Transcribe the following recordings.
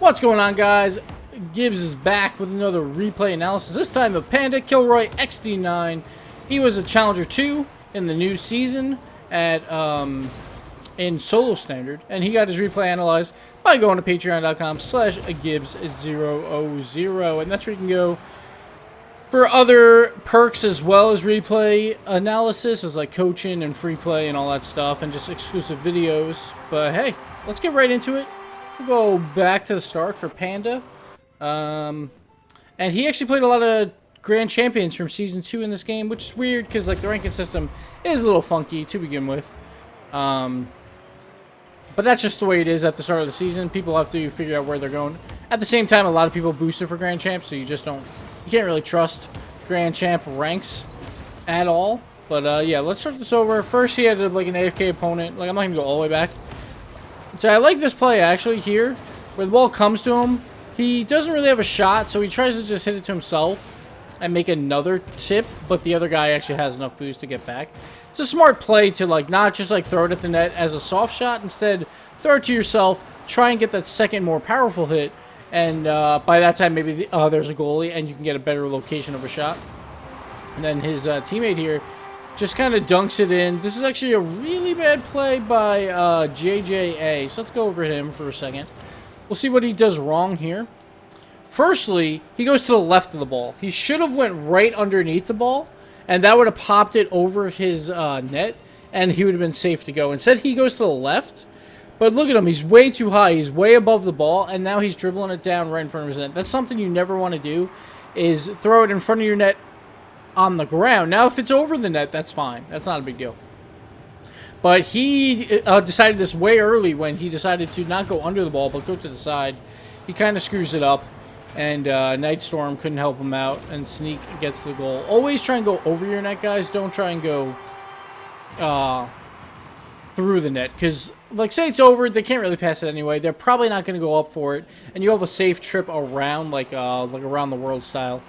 What's going on, guys? Gibbs is back with another replay analysis, this time of Panda KilroyXD9. He was a Challenger 2 in the new season at in solo standard, and he got his replay analyzed by going to patreon.com/Gibbs000, and that's where you can go for other perks as well as replay analysis, as like coaching and free play and all that stuff, and just exclusive videos. But hey, let's get right into it. We'll go back to the start for Panda. And he actually played a lot of Grand Champions from Season 2 in this game, which is weird because like the ranking system is a little funky to begin with. But that's just the way it is at the start of the season. People have to figure out where they're going. At the same time, a lot of people boosted for Grand Champ, so you can't really trust Grand Champ ranks at all. But yeah, let's start this over. First, he had like an AFK opponent. Like, I'm not gonna go all the way back. So I like this play actually here, where the ball comes to him. He doesn't really have a shot, so he tries to just hit it to himself and make another tip, but the other guy actually has enough boost to get back. It's a smart play to like not just like throw it at the net as a soft shot. Instead, throw it to yourself, try and get that second more powerful hit, and by that time maybe there's a goalie and you can get a better location of a shot. And then his teammate here just kind of dunks it in. This is actually a really bad play by JJA, so let's go over him for a second. We'll see what he does wrong here. Firstly, he goes to the left of the ball. He should have went right underneath the ball, and that would have popped it over his net, and he would have been safe to go. Instead, he goes to the left, but look at him. He's way too high. He's way above the ball, and now he's dribbling it down right in front of his net. That's something you never want to do, is throw it in front of your net on the ground. Now, if it's over the net, that's fine. That's not a big deal. But he decided this way early when he decided to not go under the ball, but go to the side. He kind of screws it up, and Nightstorm couldn't help him out, and Sneak gets the goal. Always try and go over your net, guys. Don't try and go through the net, because, like, say it's over, they can't really pass it anyway. They're probably not going to go up for it, and you have a safe trip around, like around the world style.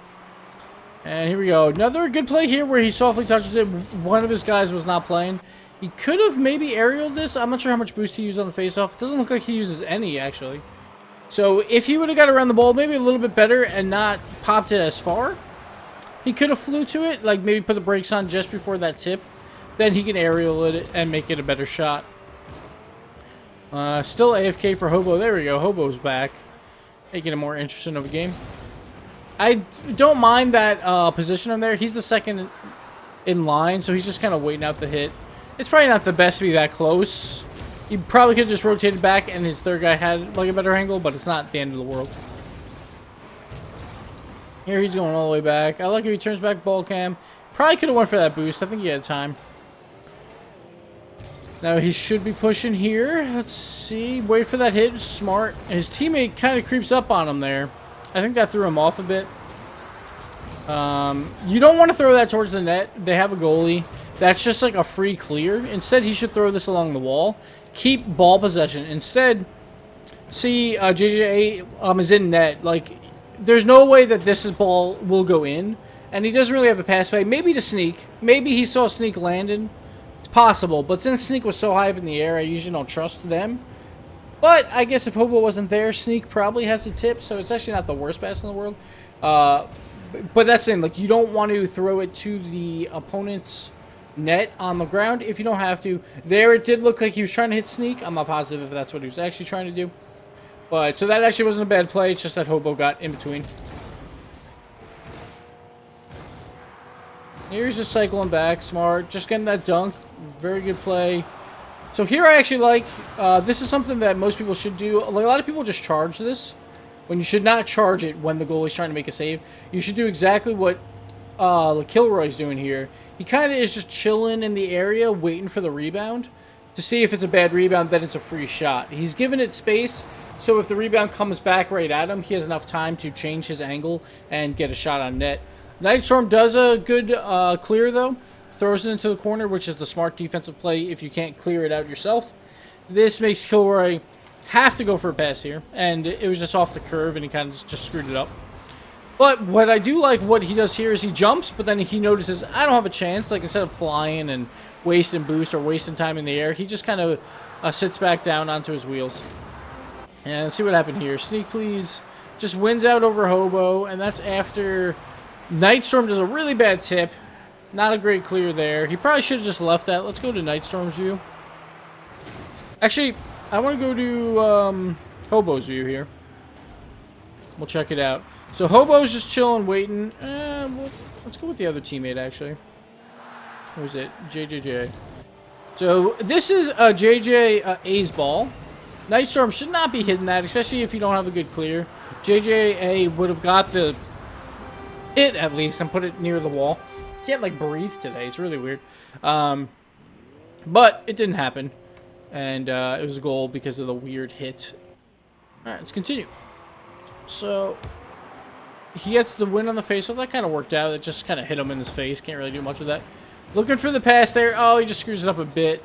And here we go. Another good play here where he softly touches it. One of his guys was not playing. He could have maybe aerialed this. I'm not sure how much boost he used on the faceoff. It doesn't look like he uses any, actually. So if he would have got around the ball maybe a little bit better and not popped it as far, he could have flew to it, like maybe put the brakes on just before that tip. Then he can aerial it and make it a better shot. Still AFK for Hobo. There we go. Hobo's back, making it more interesting of a game. I don't mind that position on there. He's the second in line, so he's just kind of waiting out the hit. It's probably not the best to be that close. He probably could have just rotated back and his third guy had like a better angle, but it's not the end of the world. Here he's going all the way back. I like if he turns back ball cam. Probably could have went for that boost. I think he had time. Now he should be pushing here. Let's see. Wait for that hit. Smart. His teammate kind of creeps up on him there. I think that threw him off a bit. You don't want to throw that towards the net. They have a goalie. That's just like a free clear. Instead, he should throw this along the wall. Keep ball possession. Instead, see, JJ is in net. Like, there's no way that this ball will go in. And he doesn't really have a pass play. Maybe to Sneak. Maybe he saw Sneak landing. It's possible. But since Sneak was so high up in the air, I usually don't trust them. But I guess if Hobo wasn't there, Sneak probably has a tip. So it's actually not the worst pass in the world. But that's the thing. Like, you don't want to throw it to the opponent's net on the ground if you don't have to. There it did look like he was trying to hit Sneak. I'm not positive if that's what he was actually trying to do. But so that actually wasn't a bad play. It's just that Hobo got in between. Here's just cycling back. Smart. Just getting that dunk. Very good play. So here I actually like, this is something that most people should do. Like, a lot of people just charge this when you should not charge it when the goalie's trying to make a save. You should do exactly what Kilroy's doing here. He kind of is just chilling in the area, waiting for the rebound. To see if it's a bad rebound, then it's a free shot. He's given it space, so if the rebound comes back right at him, he has enough time to change his angle and get a shot on net. Nightstorm does a good clear, though. Throws it into the corner, which is the smart defensive play if you can't clear it out yourself. This makes Kilroy have to go for a pass here, and it was just off the curve, and he kind of just screwed it up. But what I do like what he does here is he jumps, but then he notices, I don't have a chance. Like, instead of flying and wasting boost or wasting time in the air, he just kind of sits back down onto his wheels. And let's see what happened here. Sneak, please. Just wins out over Hobo, and that's after Nightstorm does a really bad tip. Not a great clear there. He probably should have just left that. Let's go to Nightstorm's view. Actually, I want to go to Hobo's view here. We'll check it out. So Hobo's just chilling, waiting. Let's go with the other teammate, actually. Who is it? JJJ. So this is a JJ A's ball. Nightstorm should not be hitting that, especially if you don't have a good clear. JJA would have got the hit at least and put it near the wall. Can't like breathe today. It's really weird. But it didn't happen. And it was a goal because of the weird hit. Alright, let's continue. So he gets the win on the face. So that kind of worked out. It just kind of hit him in his face. Can't really do much with that. Looking for the pass there. Oh, he just screws it up a bit.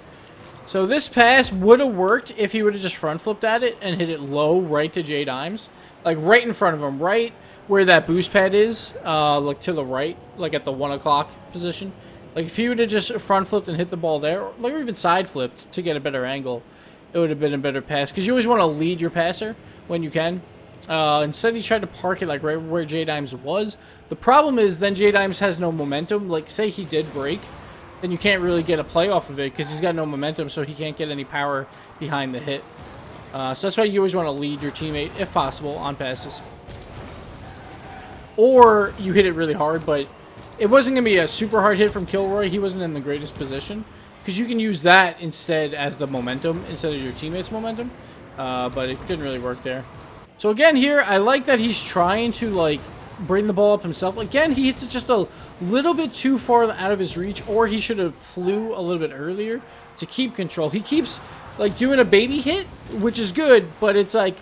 So this pass would have worked if he would have just front flipped at it and hit it low right to J Dimes. Like right in front of him. Right where that boost pad is. Like to the right. Like at the 1 o'clock position. Like if he would have just front flipped and hit the ball there. Or even side flipped to get a better angle. It would have been a better pass. Because you always want to lead your passer when you can. Instead he tried to park it like right where J Dimes was. The problem is then J Dimes has no momentum. Like say he did break. Then you can't really get a play off of it because he's got no momentum, so he can't get any power behind the hit. So that's why you always want to lead your teammate, if possible, on passes. Or you hit it really hard, but it wasn't going to be a super hard hit from Kilroy. He wasn't in the greatest position because you can use that instead as the momentum instead of your teammate's momentum. But it didn't really work there. So again here, I like that he's trying to like bring the ball up himself. Again, he hits it just a little bit too far out of his reach, or he should have flew a little bit earlier to keep control. He keeps like doing a baby hit, which is good, but it's like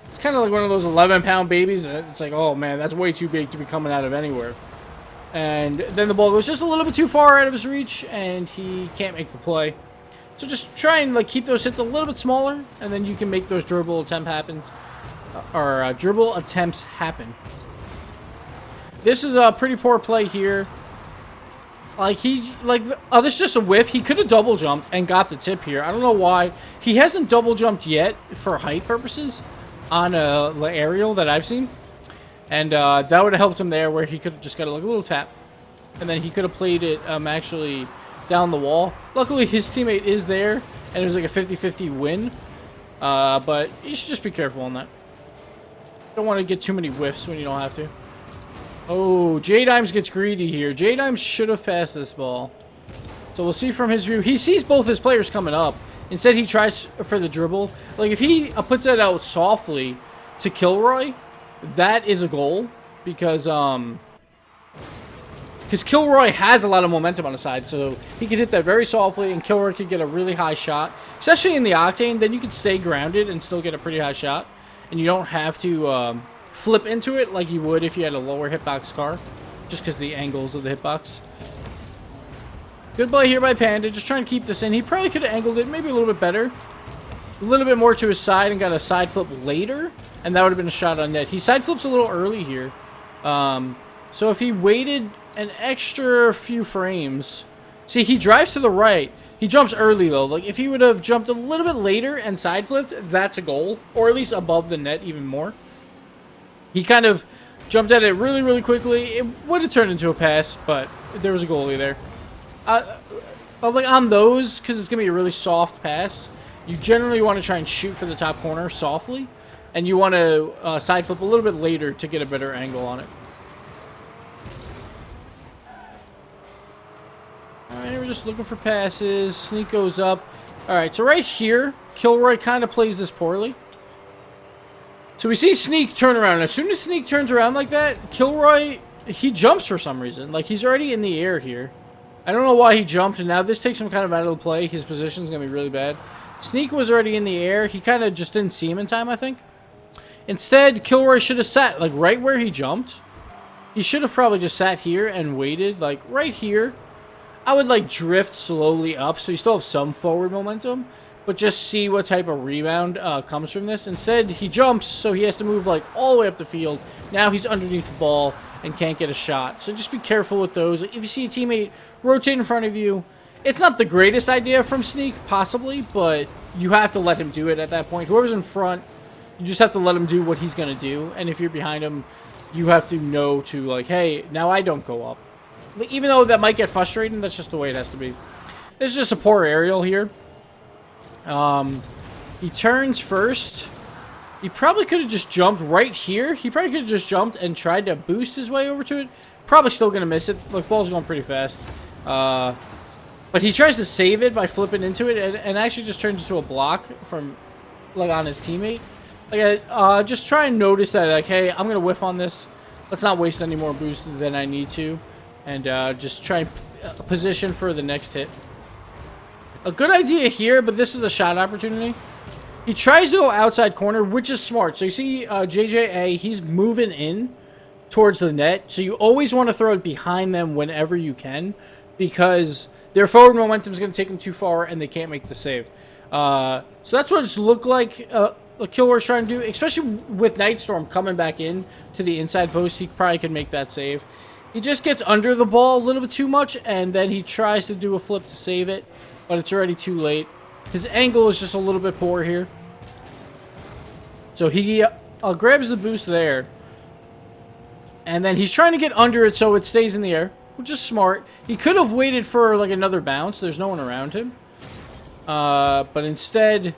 it's kind of like one of those 11-pound babies. It's like, oh man, that's way too big to be coming out of anywhere. And then the ball goes just a little bit too far out of his reach, and he can't make the play. So just try and like keep those hits a little bit smaller, and then you can make those dribble attempts happen. This is a pretty poor play here. Like, this is just a whiff. He could have double jumped and got the tip here. I don't know why. He hasn't double jumped yet for height purposes on a aerial that I've seen. And that would have helped him there where he could have just got like a little tap. And then he could have played it actually down the wall. Luckily, his teammate is there. And it was like a 50-50 win. But you should just be careful on that. Don't want to get too many whiffs when you don't have to. Oh, J Dimes gets greedy here. J Dimes should have passed this ball. So we'll see from his view. He sees both his players coming up. Instead, he tries for the dribble. Like, if he puts that out softly to Kilroy, that is a goal. Because Kilroy has a lot of momentum on the side. So he could hit that very softly, and Kilroy could get a really high shot. Especially in the Octane, then you could stay grounded and still get a pretty high shot. And you don't have to flip into it like you would if you had a lower hitbox car, just because of the angles of the hitbox. Good play here by Panda, just trying to keep this in. He probably could have angled it maybe a little bit better, a little bit more to his side, and got a side flip later, and that would have been a shot on net. He side flips a little early here, so if he waited an extra few frames, see, he drives to the right. He jumps early though. Like if he would have jumped a little bit later and side flipped, that's a goal, or at least above the net even more. He kind of jumped at it really, really quickly. It would have turned into a pass, but there was a goalie there. Like on those, because it's going to be a really soft pass, you generally want to try and shoot for the top corner softly, and you want to side flip a little bit later to get a better angle on it. Alright, we're just looking for passes. Sneak goes up. Alright, so right here, Kilroy kind of plays this poorly. So we see Sneak turn around. As soon as Sneak turns around like that, Kilroy, he jumps for some reason. Like, he's already in the air here. I don't know why he jumped, and now this takes him kind of out of the play. His position's going to be really bad. Sneak was already in the air. He kind of just didn't see him in time, I think. Instead, Kilroy should have sat, like, right where he jumped. He should have probably just sat here and waited, like, right here. I would, like, drift slowly up, so you still have some forward momentum. But just see what type of rebound comes from this. Instead, he jumps, so he has to move like all the way up the field. Now he's underneath the ball and can't get a shot. So just be careful with those. If you see a teammate rotate in front of you, it's not the greatest idea from Sneak, possibly, but you have to let him do it at that point. Whoever's in front, You just have to let him do what he's going to do. And if you're behind him, you have to know to, like, hey, now I don't go up. Even though that might get frustrating, that's just the way it has to be. This is just a poor aerial here. He turns first. He probably could have just jumped right here. He probably could have just jumped and tried to boost his way over to it. Probably still going to miss it. Look, ball's going pretty fast. But he tries to save it by flipping into it and actually just turns into a block from, like, on his teammate. Like, just try and notice that, like, hey, I'm going to whiff on this. Let's not waste any more boost than I need to. And just try and position for the next hit. A good idea here, but this is a shot opportunity. He tries to go outside corner, which is smart. So you see JJA, he's moving in towards the net. So you always want to throw it behind them whenever you can, because their forward momentum is going to take them too far and they can't make the save. So that's what it's looked like Kilroy's trying to do, especially with Nightstorm coming back in to the inside post. He probably could make that save. He just gets under the ball a little bit too much, and then he tries to do a flip to save it, but it's already too late. His angle is just a little bit poor here. So he grabs the boost there, and then he's trying to get under it so it stays in the air, which is smart. He could have waited for, like, another bounce. There's no one around him. But instead,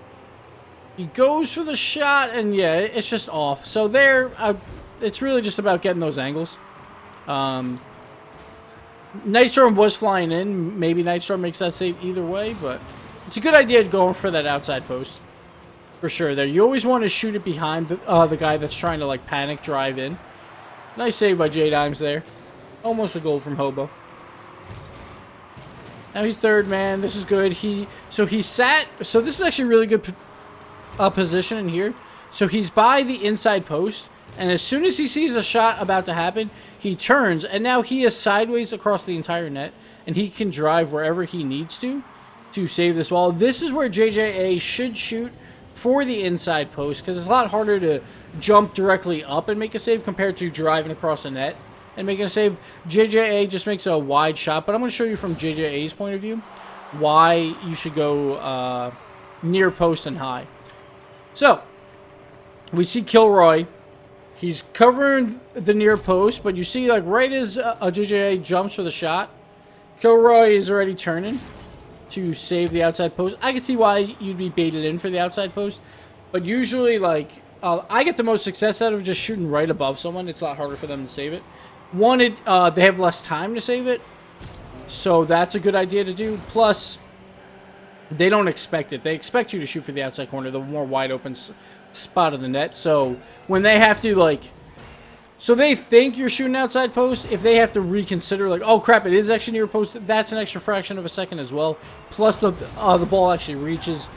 he goes for the shot, and yeah, it's just off. So there, it's really just about getting those angles. Nightstorm was flying in. Maybe Nightstorm makes that save either way, but it's a good idea going for that outside post. For sure there. You always want to shoot it behind the guy that's trying to, like, panic drive in. Nice save by J-Dimes there. Almost a goal from Hobo. Now he's third man. This is good. So this is actually a really good position in here. So he's by the inside post, and as soon as he sees a shot about to happen, he turns, and now he is sideways across the entire net, and he can drive wherever he needs to save this ball. This is where JJA should shoot for the inside post, because it's a lot harder to jump directly up and make a save compared to driving across the net and making a save. JJA just makes a wide shot, but I'm going to show you from JJA's point of view why you should go near post and high. So, we see Kilroy. He's covering the near post, but you see, like, right as JJA jumps for the shot, Kilroy is already turning to save the outside post. I can see why you'd be baited in for the outside post, but usually, like, I get the most success out of just shooting right above someone. It's a lot harder for them to save it. One, they have less time to save it, so that's a good idea to do. Plus, they don't expect it. They expect you to shoot for the outside corner, the more wide open spot of the net. So when they have to, like, so they think you're shooting outside post. If they have to reconsider, like, oh crap, it is actually near post, that's an extra fraction of a second as well. Plus the ball actually reaches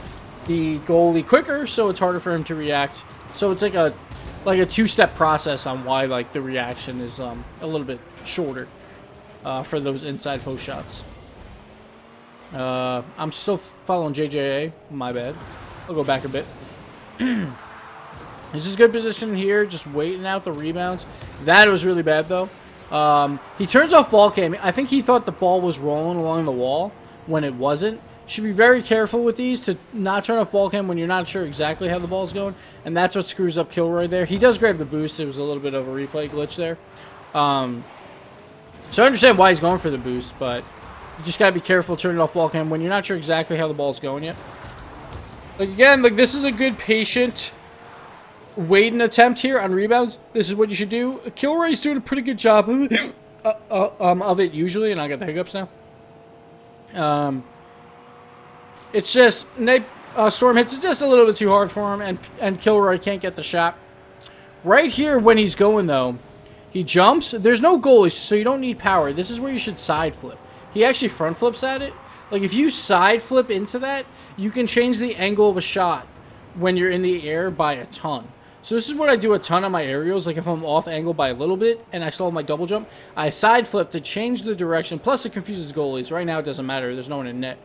the goalie quicker, so it's harder for him to react. So it's like a two-step process on why, like, the reaction is a little bit shorter for those inside post shots. I'm still following JJA. My bad. I'll go back a bit. This is good position here, just waiting out the rebounds. That was really bad, though. He turns off ball cam. I think he thought the ball was rolling along the wall when it wasn't. Should be very careful with these to not turn off ball cam when you're not sure exactly how the ball's going, and that's what screws up Kilroy there. He does grab the boost. It was a little bit of a replay glitch there. So I understand why he's going for the boost, but you just got to be careful turning off ball cam when you're not sure exactly how the ball's going yet. Like, again, like, this is a good patient waiting attempt here on rebounds. This is what you should do. Kilroy's doing a pretty good job of it usually, and I got the hiccups now. It's just Storm hits it just a little bit too hard for him, and Kilroy can't get the shot. Right here when he's going, though, he jumps. There's no goalie, so you don't need power. This is where you should side flip. He actually front flips at it. Like, if you side flip into that, you can change the angle of a shot when you're in the air by a ton. So this is what I do a ton on my aerials. Like, if I'm off angle by a little bit and I still have my double jump, I side flip to change the direction. Plus, it confuses goalies. Right now, it doesn't matter. There's no one in net.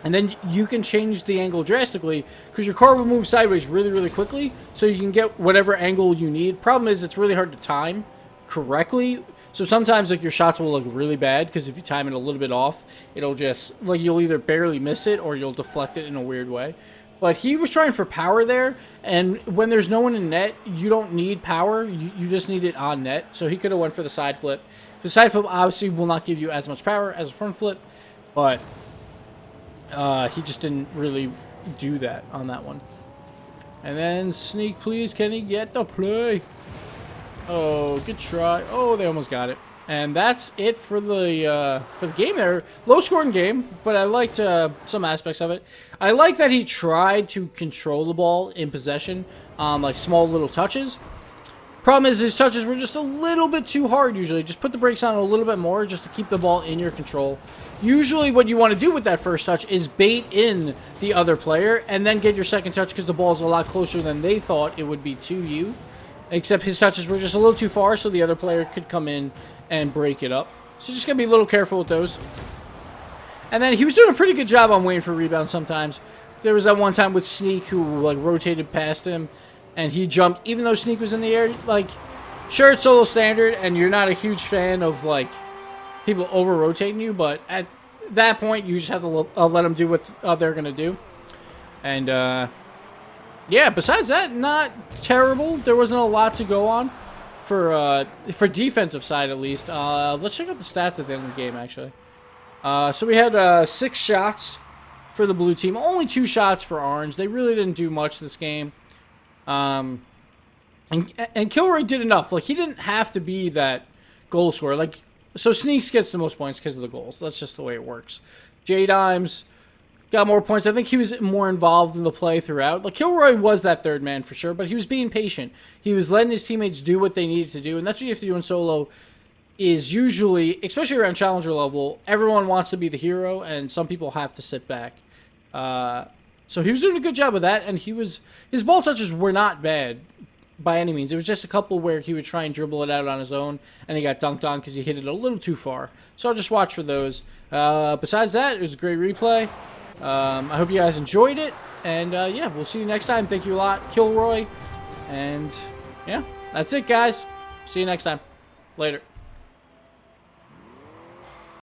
And then you can change the angle drastically because your car will move sideways really, really quickly, so you can get whatever angle you need. Problem is, it's really hard to time correctly. So sometimes, like, your shots will look really bad because if you time it a little bit off, it'll just, like, you'll either barely miss it or you'll deflect it in a weird way. But he was trying for power there, and when there's no one in net, you don't need power. You just need it on net. So he could have went for the side flip. The side flip obviously will not give you as much power as a front flip, but he just didn't really do that on that one. And then sneak, please. Can he get the play? Oh, good try. Oh, they almost got it. And that's it for the game there. Low-scoring game, but I liked some aspects of it. I like that he tried to control the ball in possession, like small little touches. Problem is, his touches were just a little bit too hard usually. Just put the brakes on a little bit more just to keep the ball in your control. Usually what you want to do with that first touch is bait in the other player and then get your second touch because the ball is a lot closer than they thought it would be to you. Except his touches were just a little too far so the other player could come in and break it up. So just got to be a little careful with those. And then he was doing a pretty good job on waiting for rebounds sometimes. There was that one time with Sneak who like rotated past him and he jumped even though Sneak was in the air. Like, sure, it's solo standard and you're not a huge fan of like people over rotating you, but at that point you just have to let them do what they're going to do. And yeah, besides that, not terrible. There wasn't a lot to go on for defensive side at least. Let's check out the stats at the end of the game actually. So we had 6 shots for the blue team, only 2 shots for orange. They really didn't do much this game. And Kilroy did enough. Like, he didn't have to be that goal scorer. Like, so Sneaks gets the most points because of the goals. That's just the way it works. J-Dimes got more points. I think he was more involved in the play throughout. Like, Kilroy was that third man for sure, but he was being patient. He was letting his teammates do what they needed to do, and that's what you have to do in solo. Is usually, especially around challenger level, everyone wants to be the hero, and some people have to sit back. So he was doing a good job with that, and his ball touches were not bad by any means. It was just a couple where he would try and dribble it out on his own, and he got dunked on because he hit it a little too far. So I'll just watch for those. Besides that, it was a great replay. I hope you guys enjoyed it, and yeah, we'll see you next time. Thank you a lot, Kilroy, and yeah, that's it, guys. See you next time. Later.